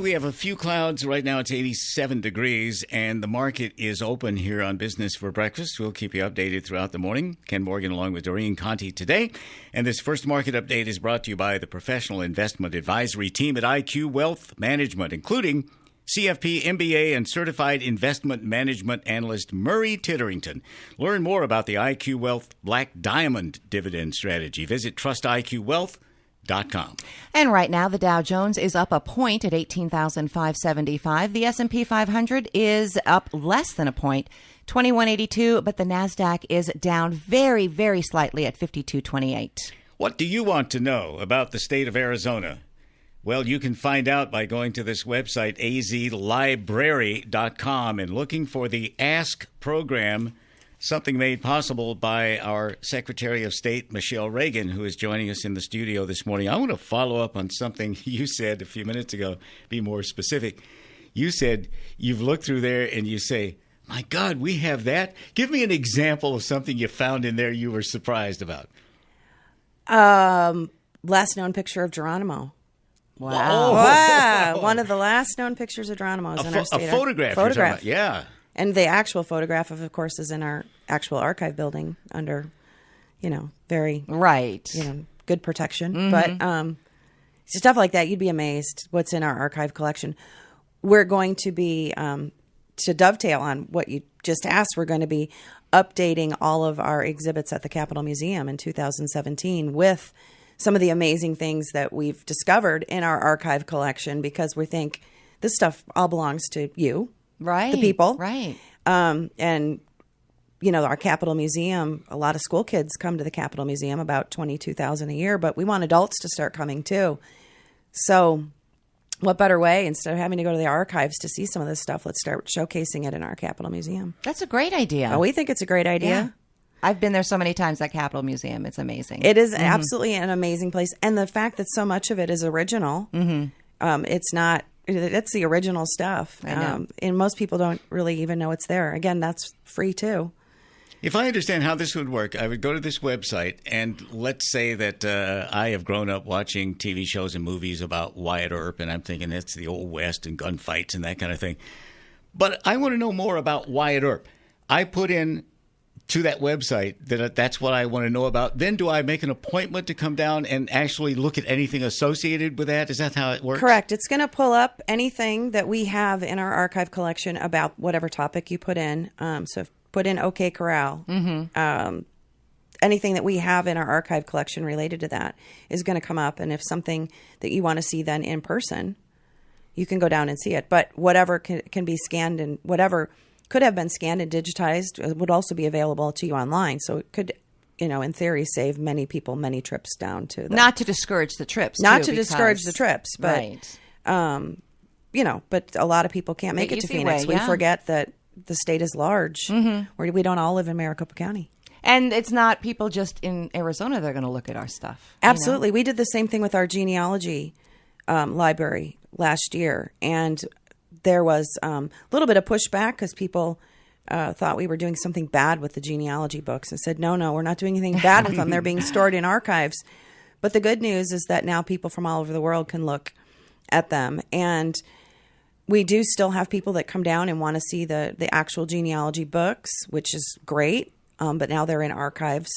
We have a few clouds. Right now it's 87 degrees, and the market is open here on Business for Breakfast. We'll keep you updated throughout the morning. Ken Morgan along with Doreen Conti today. And this first market update is brought to you by the professional investment advisory team at IQ Wealth Management, including CFP, MBA, and certified investment management analyst Murray Titterington. Learn more about the IQ Wealth Black Diamond dividend strategy. Visit trustiqwealth.com. And right now, the Dow Jones is up a point at 18,575. The S&P 500 is up less than a point, 2182, but the NASDAQ is down very, very slightly at 5228. What do you want to know about the state of Arizona? Well, you can find out by going to this website, azlibrary.com, and looking for the Ask program, something made possible by our Secretary of State, Michelle Reagan, who is joining us in the studio this morning. I want to follow up on something you said a few minutes ago, be more specific. You said you've looked through there and you say, my God, we have that. Give me an example of something you found in there you were surprised about. Last known picture of Geronimo. Wow. Oh. Wow. One of the last known pictures of Geronimo is in our state. A photograph. Photograph. Yeah. And the actual photograph, of course, is in our actual archive building under, very Right. good protection. Mm-hmm. But stuff like that, you'd be amazed what's in our archive collection. We're going to be, to dovetail on what you just asked, we're going to be updating all of our exhibits at the Capitol Museum in 2017 with some of the amazing things that we've discovered in our archive collection, because we think this stuff all belongs to you. Right. The people. Right. And, our Capitol Museum, a lot of school kids come to the Capitol Museum, about 22,000 a year, but we want adults to start coming too. So what better way, instead of having to go to the archives to see some of this stuff, let's start showcasing it in our Capitol Museum. That's a great idea. Oh, we think it's a great idea. Yeah. I've been there so many times at Capitol Museum. It's amazing. It is absolutely an amazing place. And the fact that so much of it is original, it's not... It's the original stuff. I know. And most people don't really even know it's there. Again, that's free too. If I understand how this would work, I would go to this website, and let's say that I have grown up watching TV shows and movies about Wyatt Earp, and I'm thinking it's the Old West and gunfights and that kind of thing. But I want to know more about Wyatt Earp. I put in to that website that's what I want to know about. Then do I make an appointment to come down and actually look at anything associated with that? Is that how it works? Correct. It's going to pull up anything that we have in our archive collection about whatever topic you put in. So if put in OK Corral. Anything that we have in our archive collection related to that is going to come up. And if something that you want to see then in person, you can go down and see it. But whatever can be scanned, and whatever could have been scanned and digitized would also be available to you online. So it could, in theory, save many people many trips down to the... Not to discourage the trips, Not too, to discourage the trips, but, right. But a lot of people can't make it to Phoenix. We forget that the state is large. We don't all live in Maricopa County. And it's not people just in Arizona that are going to look at our stuff. Absolutely. We did the same thing with our genealogy library last year. And there was a little bit of pushback because people thought we were doing something bad with the genealogy books, and said, no, we're not doing anything bad with them. They're being stored in archives. But the good news is that now people from all over the world can look at them. And we do still have people that come down and want to see the actual genealogy books, which is great. But now they're in archives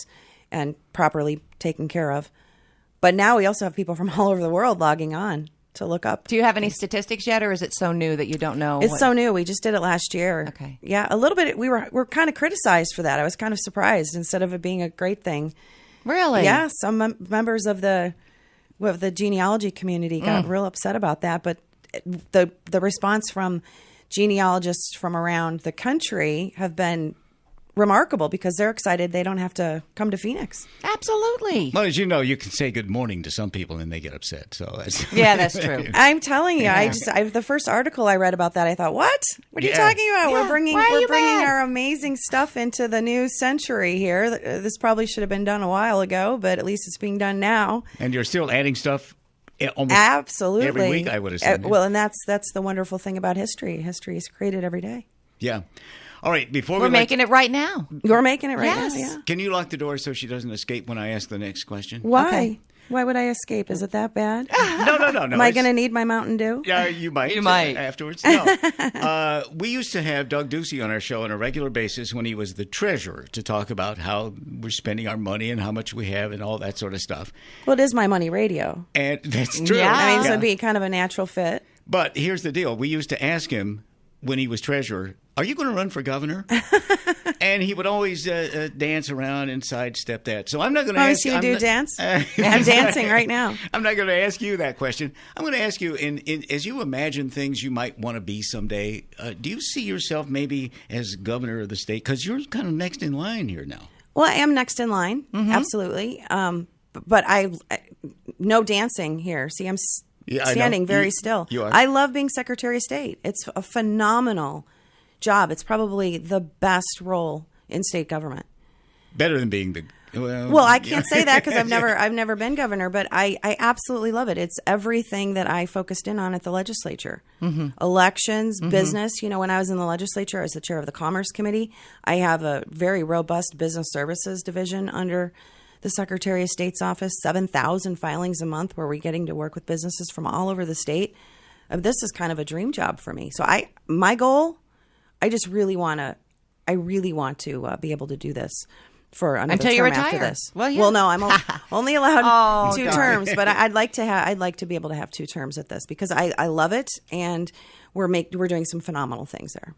and properly taken care of. But now we also have people from all over the world logging on to look up. Do you have any statistics yet, or is it so new that you don't know? It's so new. We just did it last year. Okay. Yeah, a little bit. We're kind of criticized for that. I was kind of surprised instead of it being a great thing. Really? Yeah, some members of the genealogy community got real upset about that. But the response from genealogists from around the country have been remarkable, because they're excited they don't have to come to Phoenix. Absolutely. Well, as you know, you can say good morning to some people and they get upset. So yeah, that's true. I'm telling you, the first article I read about that, I thought, what are you talking about? Yeah. We're bringing mad? our amazing stuff into the new century here. This probably should have been done a while ago, but at least it's being done now. And you're still adding stuff almost absolutely every week, I would assume. Well, and that's the wonderful thing about history. History is created every day. Yeah. All right, before we're making it right now. You're making it right Yes. now, yeah. Can you lock the door so she doesn't escape when I ask the next question? Why? Okay. Why would I escape? Is it that bad? No. Am I going to need my Mountain Dew? Yeah, you might. You might. Afterwards. No. We used to have Doug Ducey on our show on a regular basis when he was the treasurer to talk about how we're spending our money and how much we have and all that sort of stuff. Well, it is My Money Radio. And that's true. Yeah. I mean, so it'd be kind of a natural fit. But here's the deal. We used to ask him when he was treasurer, are you going to run for governor? And he would always dance around and sidestep that. So I'm not going to ask you. I'm do not- dance? I'm dancing right now. I'm not going to ask you that question. I'm going to ask you, as you imagine things you might want to be someday, do you see yourself maybe as governor of the state? Because you're kind of next in line here now. Well, I am next in line. Absolutely. But I no dancing here. See, I'm Yeah, I know. standing very still. You are. I love being Secretary of State. It's a phenomenal job. It's probably the best role in state government. Better than being the Well, I can't say that because I've never been governor, but I absolutely love it. It's everything that I focused in on at the legislature. Elections, business. You know, when I was in the legislature, I was the chair of the Commerce Committee. I have a very robust business services division under the Secretary of State's office, 7,000 filings a month where we're getting to work with businesses from all over the state. This is kind of a dream job for me. So my goal, I just really want to be able to do this for another Until you term retire. after this. Well, yeah. no, I'm only allowed Oh, 2 darn. terms, but I'd like to be able to have 2 terms at this because I love it, and we're doing some phenomenal things there.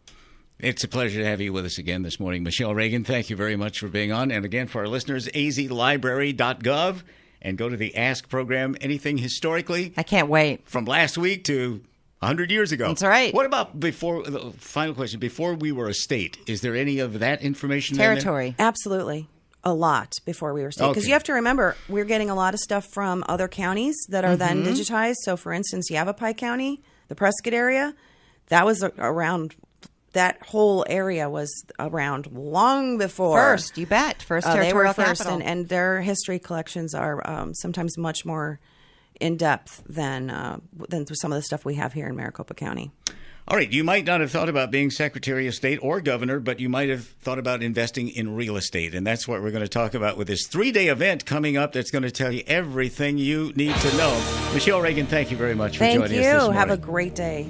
It's a pleasure to have you with us again this morning. Michelle Reagan, thank you very much for being on. And again, for our listeners, azlibrary.gov, and go to the Ask program. Anything historically I can't wait. from last week to 100 years ago. That's right. What about before, the final question, before we were a state? Is there any of that information in there? Territory. Absolutely. A lot before we were state. Because Okay. you have to remember, we're getting a lot of stuff from other counties that are then digitized. So, for instance, Yavapai County, the Prescott area, that was around, that whole area was around long before. First, you bet. First They territorial were first, capital. and their history collections are sometimes much more in depth than some of the stuff we have here in Maricopa County. All right. You might not have thought about being Secretary of State or Governor, but you might have thought about investing in real estate. And that's what we're going to talk about with this 3-day event coming up that's going to tell you everything you need to know. Michelle Reagan, thank you very much for joining us this Thank you. morning. Have a great day.